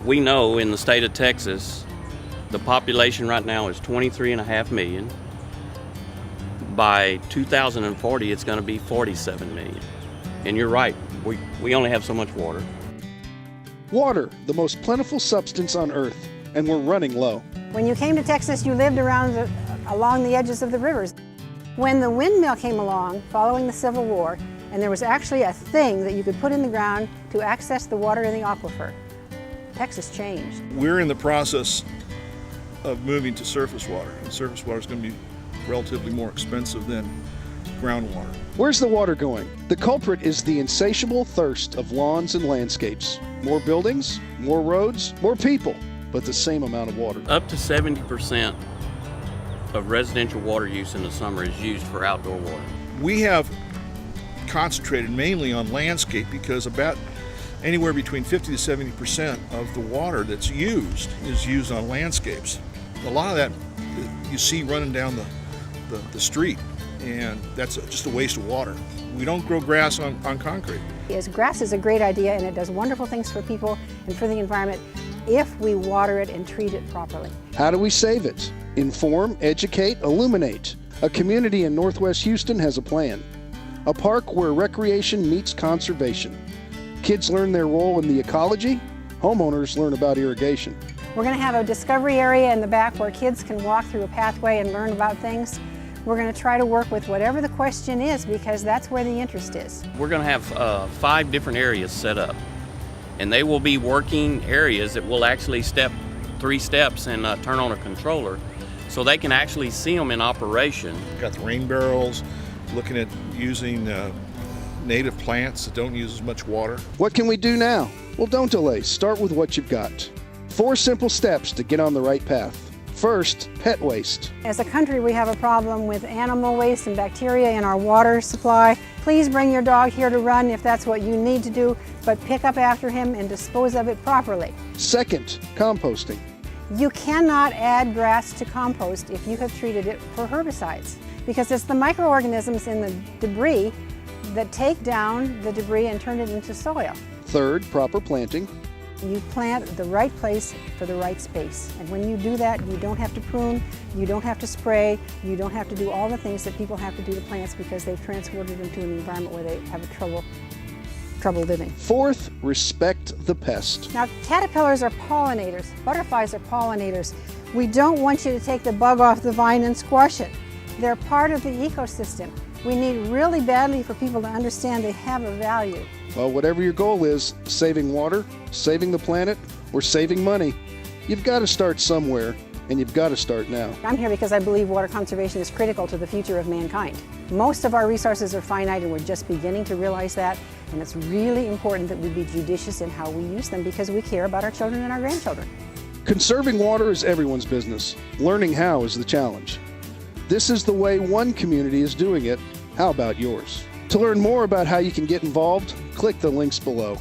We know in the state of Texas, the population right now is 23.5 million. By 2040, it's going to be 47 million. And you're right, we only have so much water. Water, the most plentiful substance on Earth, and we're running low. When you came to Texas, you lived along the edges of the rivers. When the windmill came along, following the Civil War, and there was actually a thing that you could put in the ground to access the water in the aquifer, Texas changed. We're in the process of moving to surface water, and surface water is going to be relatively more expensive than groundwater. Where's the water going? The culprit is the insatiable thirst of lawns and landscapes. More buildings, more roads, more people, but the same amount of water. Up to 70% of residential water use in the summer is used for outdoor water. We have concentrated mainly on landscape because about anywhere between 50 to 70% of the water that's used is used on landscapes. A lot of that you see running down the street, and that's just a waste of water. We don't grow grass on concrete. Grass is a great idea, and it does wonderful things for people and for the environment if we water it and treat it properly. How do we save it? Inform, educate, illuminate. A community in Northwest Houston has a plan. A park where recreation meets conservation. Kids learn their role in the ecology. Homeowners learn about irrigation. We're going to have a discovery area in the back where kids can walk through a pathway and learn about things. We're going to try to work with whatever the question is because that's where the interest is. We're going to have 5 different areas set up, and they will be working areas that will actually step 3 steps and turn on a controller so they can actually see them in operation. Got the rain barrels, looking at using native plants that don't use as much water. What can we do now? Well, don't delay. Start with what you've got. 4 simple steps to get on the right path. First, pet waste. As a country, we have a problem with animal waste and bacteria in our water supply. Please bring your dog here to run if that's what you need to do, but pick up after him and dispose of it properly. Second, composting. You cannot add grass to compost if you have treated it for herbicides, because it's the microorganisms in the debris that take down the debris and turn it into soil. Third, proper planting. You plant the right place for the right space. And when you do that, you don't have to prune, you don't have to spray, you don't have to do all the things that people have to do to plants because they've transported them to an environment where they have trouble living. Fourth, respect the pest. Now, caterpillars are pollinators, butterflies are pollinators. We don't want you to take the bug off the vine and squash it. They're part of the ecosystem. We need really badly for people to understand they have a value. Well, whatever your goal is, saving water, saving the planet, or saving money, you've got to start somewhere, and you've got to start now. I'm here because I believe water conservation is critical to the future of mankind. Most of our resources are finite, and we're just beginning to realize that, and it's really important that we be judicious in how we use them because we care about our children and our grandchildren. Conserving water is everyone's business. Learning how is the challenge. This is the way one community is doing it. How about yours? To learn more about how you can get involved, click the links below.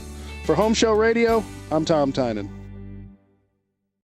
For Home Show Radio, I'm Tom Tynan.